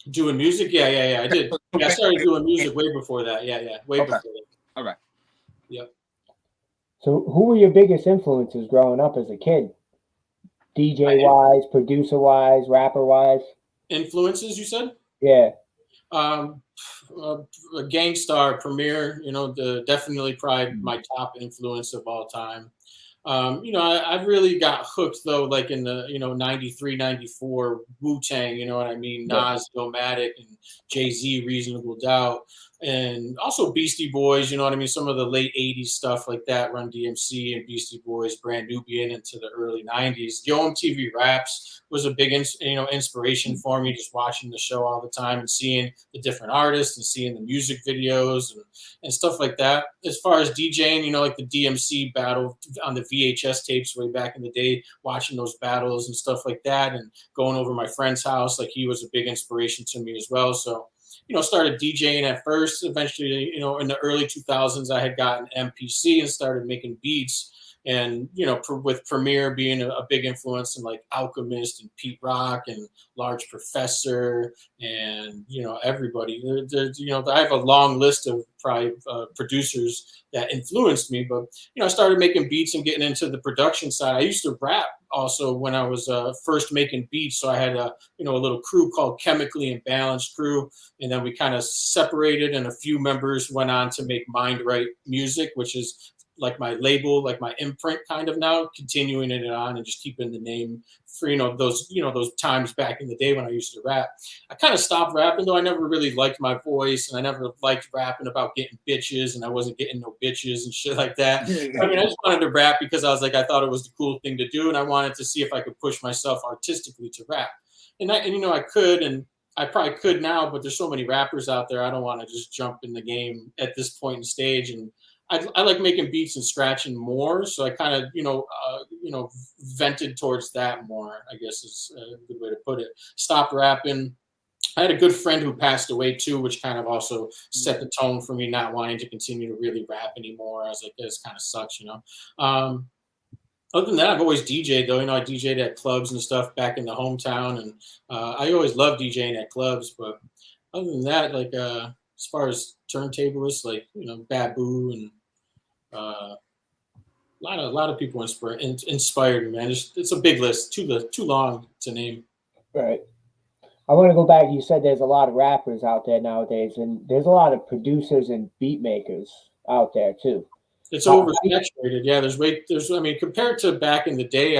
Doing music? Yeah, I did. Yeah, I started doing music way before that. Yeah, way before that.
All right.
Yep.
So who were your biggest influences growing up as a kid? DJ wise, producer wise, rapper wise.
Influences, you said?
Yeah.
Gangstar, Premier, definitely probably my top influence of all time. I really got hooked though, like in the 93, 94 Wu-Tang, you know what I mean? Nas, Illmatic, and Jay-Z, Reasonable Doubt. And also Beastie Boys, you know what I mean? Some of the late 80s stuff like that, Run DMC and Beastie Boys, Brand Nubian into the early 90s. Yo MTV Raps was a big inspiration for me, just watching the show all the time and seeing the different artists and seeing the music videos and stuff like that. As far as DJing, like the DMC battle on the VHS tapes way back in the day, watching those battles and stuff like that and going over my friend's house, like he was a big inspiration to me as well. So started DJing at first. Eventually, in the early 2000s, I had gotten MPC and started making beats. And with Premier being a big influence in like Alchemist and Pete Rock and Large Professor and everybody, I have a long list of probably producers that influenced me. But I started making beats and getting into the production side. I used to rap also when I was first making beats. So I had a little crew called Chemically Imbalanced Crew, and then we kind of separated, and a few members went on to make Mind Right Music, which is like my label, like my imprint kind of now, continuing it on and just keeping the name for, those times back in the day when I used to rap. I kind of stopped rapping though. I never really liked my voice, and I never liked rapping about getting bitches, and I wasn't getting no bitches and shit like that. I mean, I just wanted to rap because I thought it was the cool thing to do. And I wanted to see if I could push myself artistically to rap. And I could, and I probably could now, but there's so many rappers out there. I don't want to just jump in the game at this point in stage. And I like making beats and scratching more, so I kind of vented towards that more, I guess is a good way to put it. Stopped rapping. I had a good friend who passed away too, which kind of also set the tone for me not wanting to continue to really rap anymore. I was like, this kind of sucks, Other than that, I've always DJed though. I DJed at clubs and stuff back in the hometown, and I always loved DJing at clubs. But other than that, like as far as turntablists, like Babu and a lot of people inspired me, man. It's a big list, too long to name.
Right. I want to go back. You said there's a lot of rappers out there nowadays, and there's a lot of producers and beat makers out there too.
It's oversaturated. Yeah, compared to back in the day,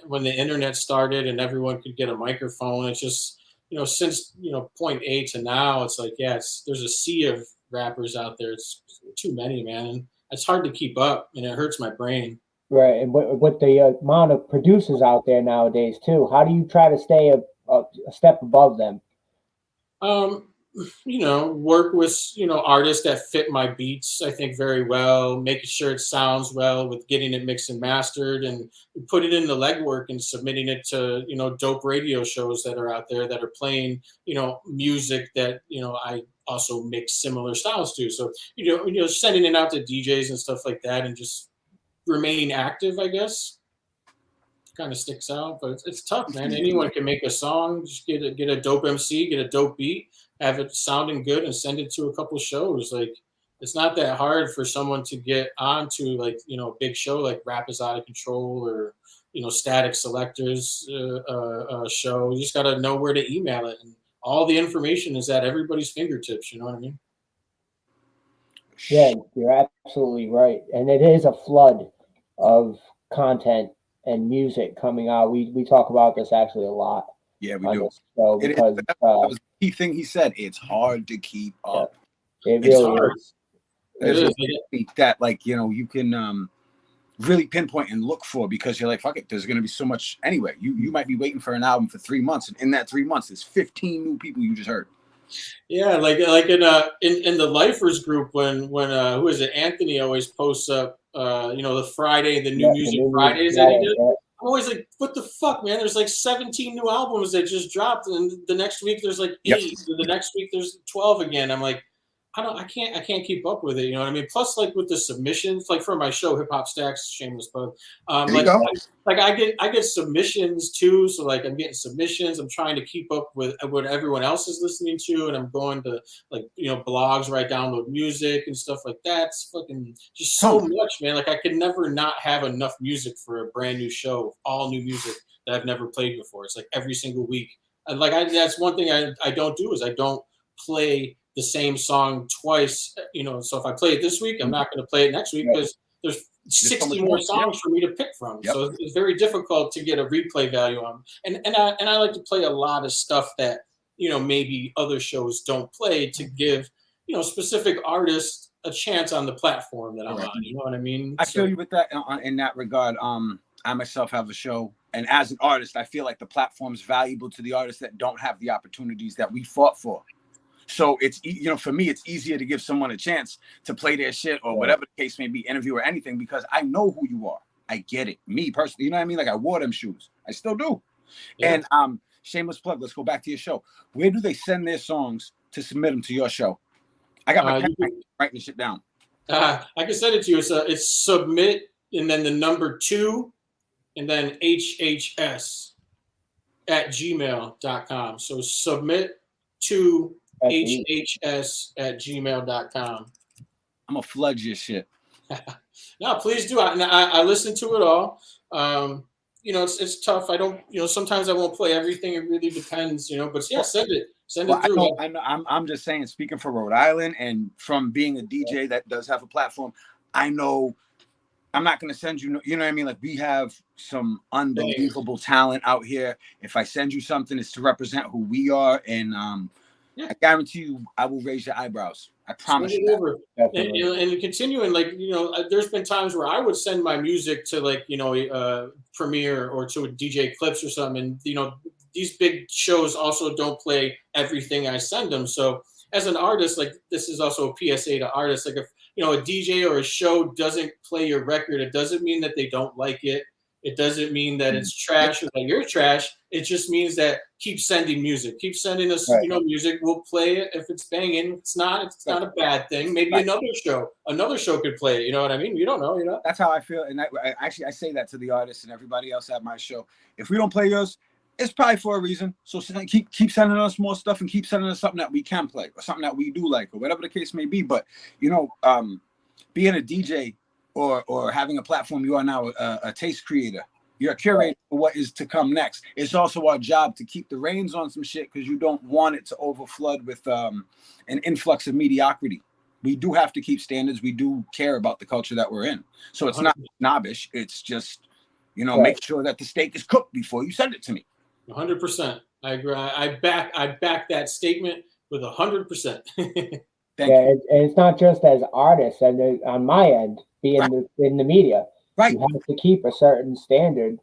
when the internet started and everyone could get a microphone, it's just, since, point A to now, it's like, there's a sea of rappers out there. It's too many, man. And it's hard to keep up, and it hurts my brain.
Right, and with the amount of producers out there nowadays too, how do you try to stay a step above them?
Work with artists that fit my beats, I think, very well, making sure it sounds well, with getting it mixed and mastered, and put it in the legwork and submitting it to dope radio shows that are out there that are playing music that I also mix similar styles to. So sending it out to DJs and stuff like that, and just remaining active, I guess, kind of sticks out. But it's tough, man. Anyone can make a song. Just get a dope MC, get a dope beat, have it sounding good, and send it to a couple shows. Like, it's not that hard for someone to get onto, like, a big show like Rap is Out of Control or Static Selectors show. You just got to know where to email it, and all the information is at everybody's fingertips. You know what I mean?
Yeah, you're absolutely right. And it is a flood of content and music coming out. We talk about this actually a lot.
Yeah, we do.
So because
that was the key thing he said. It's hard to keep up.
It really is.
That, like, you can really pinpoint and look for, because you're like, fuck it, there's going to be so much anyway. You might be waiting for an album for 3 months, and in that 3 months, there's 15 new people you just heard.
Yeah, like in the Lifers group, when who is it? Anthony always posts up, the Friday, the new music Fridays that he did. I'm always like, what the fuck, man? There's like 17 new albums that just dropped, and the next week there's like 8. Yep. The next week there's 12 again. I'm like, I can't keep up with it. You know what I mean? Plus, like, with the submissions, like for my show, Hip Hop Stacks, shameless plug. I get submissions too. So like, I'm getting submissions. I'm trying to keep up with what everyone else is listening to, and I'm going to, like, blogs where I download music and stuff like that. It's fucking just so much, man. Like, I could never not have enough music for a brand new show, all new music that I've never played before. It's like every single week. And like, that's one thing I don't do, is I don't play the same song twice, so if I play it this week, I'm not going to play it next week, because there's 60 more songs for me to pick from. Yep. So it's very difficult to get a replay value on. And I like to play a lot of stuff that, maybe other shows don't play, to give, specific artists a chance on the platform that I'm on. You know what I mean?
I feel you with that in that regard. I myself have a show, and as an artist, I feel like the platform's valuable to the artists that don't have the opportunities that we fought for. So it's, for me, it's easier to give someone a chance to play their shit, or whatever the case may be, interview or anything, because I know who you are. I get it. Me personally, you know what I mean? Like, I wore them shoes. I still do. Yeah. And shameless plug, let's go back to your show. Where do they send their songs to submit them to your show? I got my pen writing this shit down.
I can send it to you. It's submit and then the number 2 and then HHS at gmail.com. So submit to HHS at gmail.com.
I'm gonna flood your shit.
No, please do. I listen to it all. It's tough. I don't, sometimes I won't play everything. It really depends, but yeah, send it through.
I know, I'm just saying, speaking for Rhode Island and from being a DJ that does have a platform, I know I'm not going to send you, you know what I mean? Like, we have some unbelievable talent out here. If I send you something, it's to represent who we are. And I guarantee you, I will raise your eyebrows. I promise you.
And continuing, there's been times where I would send my music to Premiere or to a DJ Clips or something. And, these big shows also don't play everything I send them. So as an artist, this is also a PSA to artists. Like if, a DJ or a show doesn't play your record, it doesn't mean that they don't like it. It doesn't mean that it's trash or that you're trash. It just means that keep sending music. Keep sending us, music. We'll play it if it's banging. If it's not a bad thing. Maybe another show could play it. You know what I mean? You don't know,
That's how I feel. And I say that to the artists and everybody else at my show. If we don't play yours, it's probably for a reason. So keep sending us more stuff and keep sending us something that we can play or something that we do like or whatever the case may be. But, being a DJ or having a platform, you are now a taste creator. You're a curator for what is to come next. It's also our job to keep the reins on some shit because you don't want it to overflood with an influx of mediocrity. We do have to keep standards. We do care about the culture that we're in. So it's not snobbish. It's just, make sure that the steak is cooked before you send it to me.
100%. I agree. I back that statement with 100%.
And it's not just as artists, and on my end, being in the media, you have to keep a certain standard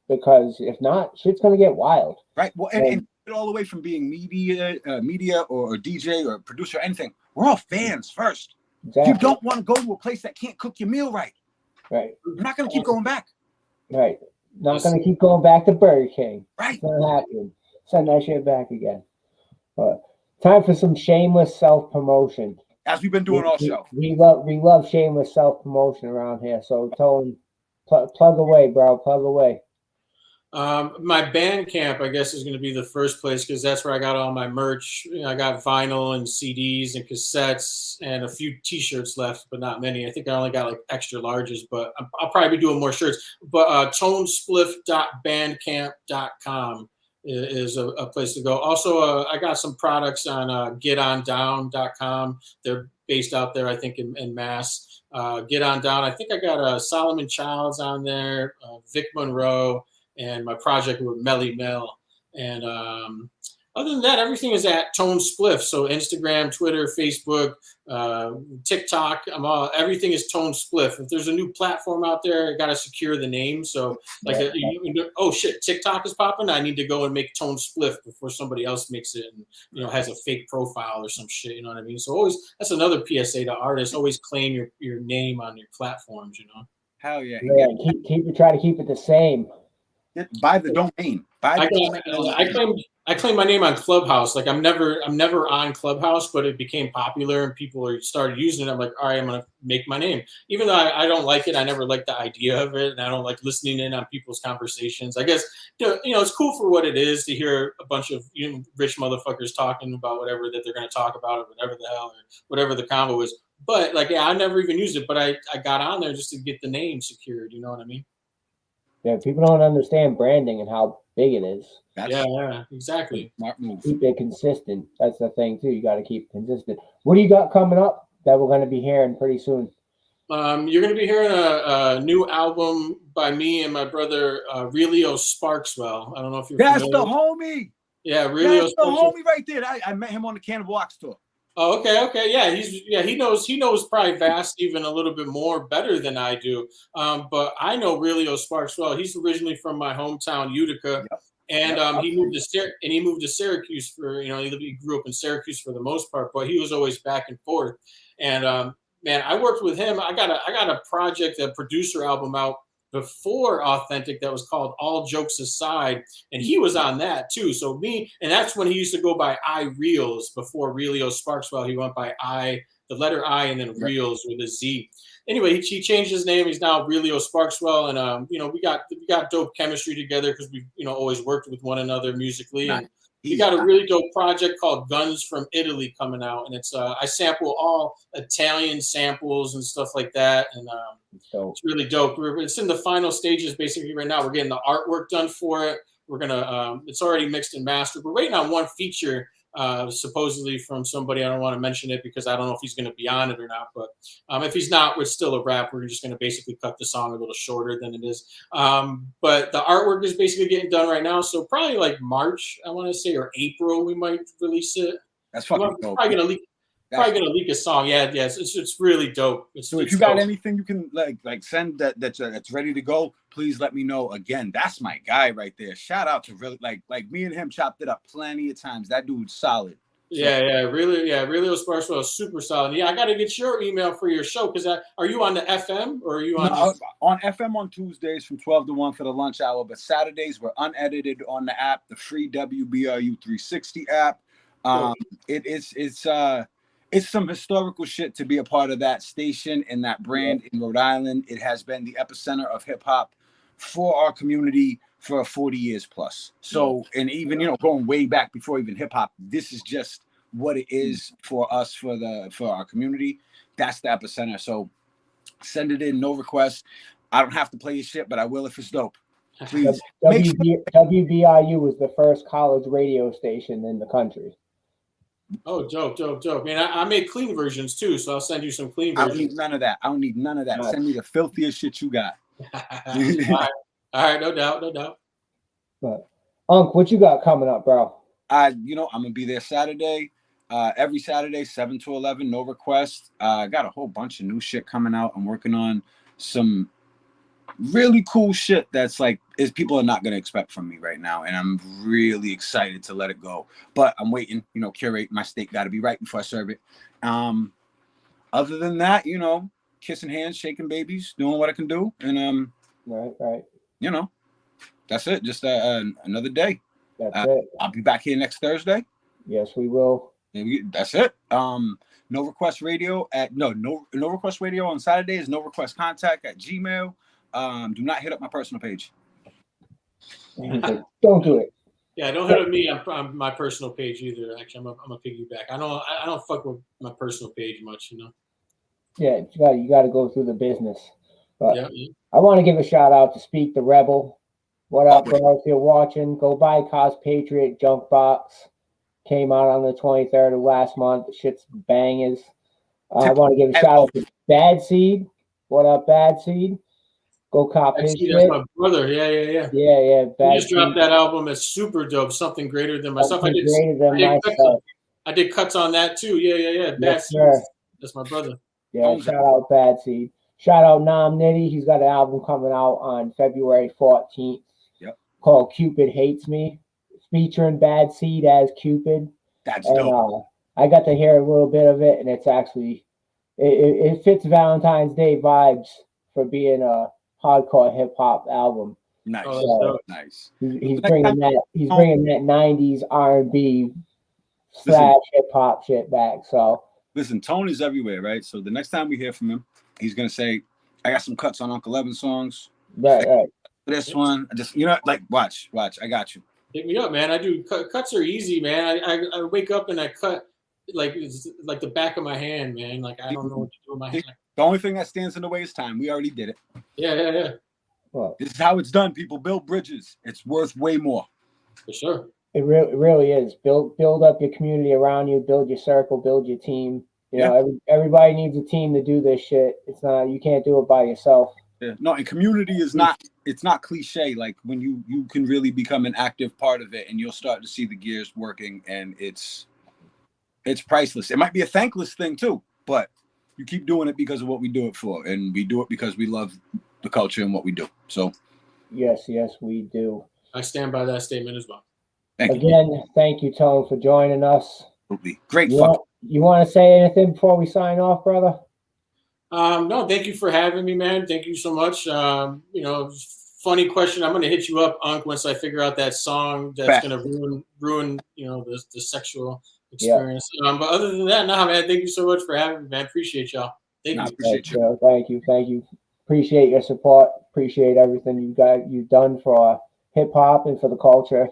because if not, shit's gonna get wild.
Right. Well, and all the way from being media or DJ or producer or anything, we're all fans first. Exactly. You don't want to go to a place that can't cook your meal right.
Right.
You're not gonna keep going back.
Right. Not going to keep going back to Burger King.
Right.
It's not happening. Send that shit back again. Time for some shameless self-promotion.
As we've been doing all show.
We love shameless self-promotion around here. So, Tone, plug away, bro. Plug away.
My Bandcamp, I guess, is going to be the first place because that's where I got all my merch. I got vinyl and CDs and cassettes and a few T-shirts left, but not many. I think I only got extra larges, but I'll probably be doing more shirts. But tonespliff.bandcamp.com is a place to go. Also, I got some products on getondown.com. They're based out there, I think, in Mass. Get On Down. I think I got Solomon Childs on there, Vic Monroe, and my project with Melly Mel. And other than that, everything is at Tone Spliff. So Instagram, Twitter, Facebook, TikTok, everything is Tone Spliff. If there's a new platform out there, I got to secure the name. So oh shit, TikTok is popping. I need to go and make Tone Spliff before somebody else makes it and has a fake profile or some shit. You know what I mean? So always, that's another PSA to artists. Always claim your name on your platforms.
Hell yeah.
Try to keep it the same.
Buy the domain.
I claim my name on Clubhouse. I'm never on Clubhouse, but it became popular and people started using it. I'm like, all right, I'm gonna make my name. Even though I don't like it, I never liked the idea of it, and I don't like listening in on people's conversations. I guess it's cool for what it is to hear a bunch of rich motherfuckers talking about whatever that they're gonna talk about or whatever the hell or whatever the combo is. But I never even used it, but I got on there just to get the name secured. You know what I mean?
Yeah, people don't understand branding and how big it is.
Yeah, exactly.
Keep it consistent. That's the thing too. You got to keep consistent. What do you got coming up that we're going to be hearing pretty soon?
You're going to be hearing a new album by me and my brother Relio Sparkswell. I don't know if you're
familiar.
That's the
homie.
Yeah, Relio.
That's the homie right there. I met him on the Cannibal Ox tour.
Oh, okay. Yeah, he knows probably Vast even a little bit more better than I do. But I know Relio Sparkswell. He's originally from my hometown, Utica. Yep. And he moved to Syracuse for he grew up in Syracuse for the most part, but he was always back and forth. And man, I worked with him. I got a project, a producer album out before Authentic that was called All Jokes Aside, and he was on that too. So and that's when he used to go by I Reels before Relio Sparkswell. He went by the letter I, and then Reels with a Z. Anyway, he changed his name. He's now Relio Sparkswell, and we got dope chemistry together because we always worked with one another musically. And we got a really dope project called Guns from Italy coming out, and it's I sample all Italian samples and stuff like that, and it's really dope. It's in the final stages basically right now. We're getting the artwork done for it. We're gonna it's already mixed and mastered. We're waiting on one feature supposedly from somebody. I don't want to mention it because I don't know if he's going to be on it or not, but if he's not, we're still a rap. We're just going to basically cut the song a little shorter than it is. But the artwork is basically getting done right now. So probably like March, I want to say, or April, we might release it.
That's fucking dope.
Probably gonna leak a song. Yeah, it's really dope.
So if you got anything you can like send that's ready to go, please let me know. Again, that's my guy right there. Shout out to really like me and him chopped it up plenty of times. That dude's solid.
So, really Sparkswell is super solid. Yeah, I got to get your email for your show because are you on the FM or are you on
on FM on Tuesdays from 12 to 1 for the lunch hour, but Saturdays we're unedited on the app, the free WBRU 360 app. It's some historical shit to be a part of that station and that brand in Rhode Island. It has been the epicenter of hip hop for our community for 40 years plus. So, and even, going way back before even hip hop, this is just what it is for us, for our community. That's the epicenter. So send it in, no requests. I don't have to play your shit, but I will if it's dope. Please.
WBIU was the first college radio station in the country.
Oh, dope. Man, I make clean versions too, so I'll send you some clean versions.
I don't need none of that. Send me the filthiest shit you got.
All right, no doubt.
But Unc, what you got coming up, bro?
I'm gonna be there Saturday, every Saturday, 7 to 11, no request. I got a whole bunch of new shit coming out. I'm working on some really cool shit that's people are not going to expect from me right now, and I'm really excited to let it go, but I'm waiting. Curate my steak got to be right before I serve it. Other than that, kissing hands, shaking babies, doing what I can do, and
right,
that's it. Just another day.
That's it.
I'll be back here next Thursday.
Yes, we will.
That's it. No request radio no request radio on Saturdays. No request contact at Gmail. Do not hit up my personal page.
Don't do it.
Yeah, don't hit up me on my personal page either. Actually, I'm a piggyback. I don't fuck with my personal page much,
Yeah, you got to go through the business. But
yeah.
I want to give a shout out to Speak the Rebel. What up, bro? If you're watching, go buy Cos Patriot Junk Box. Came out on the 23rd of last month. The shit's bangers. I want to give a shout out to Bad Seed. What up, Bad Seed? Go cop his shit.
That's my brother. Yeah.
Yeah.
He just dropped that album. It's super dope. Something greater than myself. I did cuts on that too. Yeah. Bad Seed. That's my brother.
Yeah, shout out Bad Seed. Shout out Nam Nitty. He's got an album coming out on February 14th.
Yep. Called
Cupid Hates Me. Featuring Bad Seed as Cupid.
That's dope.
I got to hear a little bit of it, and it's actually it fits Valentine's Day vibes for being a hardcore hip hop album.
Nice, nice.
He's bringing that 90s R&B / hip hop shit back. So
listen, Tone is everywhere, right? So the next time we hear from him, he's gonna say, "I got some cuts on Uncle Evan songs."
Right.
This one, I just watch. I got you.
Hit me up, man. I do cuts are easy, man. I wake up and I cut it's like the back of my hand, man. Like I don't know what to do with my hand.
The only thing that stands in the way is time. We already did it.
Yeah.
Well,
this is how it's done. People build bridges. It's worth way more.
For sure.
It really is. Build up your community around you. Build your circle. Build your team. You know, everybody needs a team to do this shit. It's not, you can't do it by yourself.
Yeah. No, and community is not, it's not cliche. Like when you can really become an active part of it, and you'll start to see the gears working, and it's priceless. It might be a thankless thing too, but you keep doing it because of what we do it for, and we do it because we love the culture and what we do. So
yes, we do.
I stand by that statement as well.
Thank you.
Thank you, Tone, for joining us.
Absolutely. Great.
You want to say anything before we sign off, brother?
No, thank you for having me, man. Thank you so much. Funny question. I'm gonna hit you up, Unc, once I figure out that song that's gonna ruin the sexual experience. But other than that, nah, man. Thank you so much for having me, man. Appreciate y'all. Thank you.
Appreciate you.
Thank you. Appreciate your support. Appreciate everything you've done for hip hop and for the culture.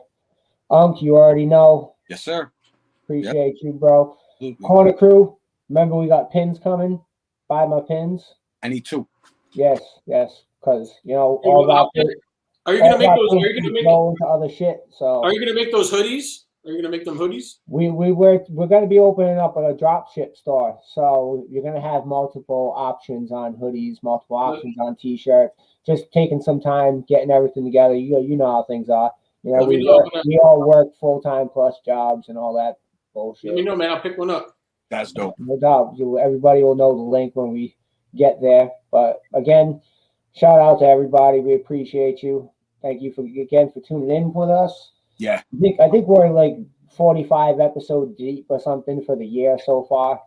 Unc, you already know.
Yes, sir.
Appreciate you, bro. Corner Crew. Remember, we got pins coming. Buy my pins.
I need 2.
Yes, because all that.
Are you gonna make those? Are you gonna make
into other shit? So
are you gonna make those hoodies? Are you gonna make them hoodies?
We're gonna be opening up a drop ship store, so you're gonna have multiple options on hoodies, multiple options on t-shirts. Just taking some time getting everything together. You know how things are. We all work full-time plus jobs and all that bullshit.
Let me know, man. I'll pick one up.
That's dope.
No doubt. Everybody will know the link when we get there. But again, shout out to everybody. We appreciate you. Thank you for tuning in with us.
Yeah.
I think we're like 45 episodes deep or something for the year so far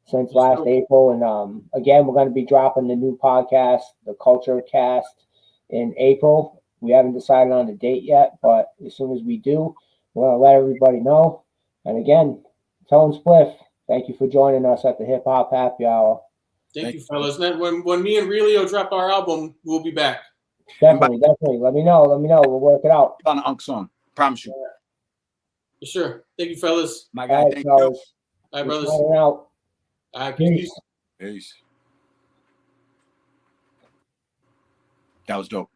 since last April. And again, we're going to be dropping the new podcast, the Culture Cast, in April. We haven't decided on the date yet, but as soon as we do, we're going to let everybody know. And again, tell them Spliff, thank you for joining us at the Hip Hop Happy Hour.
Thank you, fellas. Then when me and Relio drop our album, we'll be back.
Definitely. Let me know. We'll work it out.
On an Unc song. Promise you.
For sure. Thank you, fellas.
My guy, thank you.
All right, brothers.
Out.
All right, peace.
Peace. That was dope.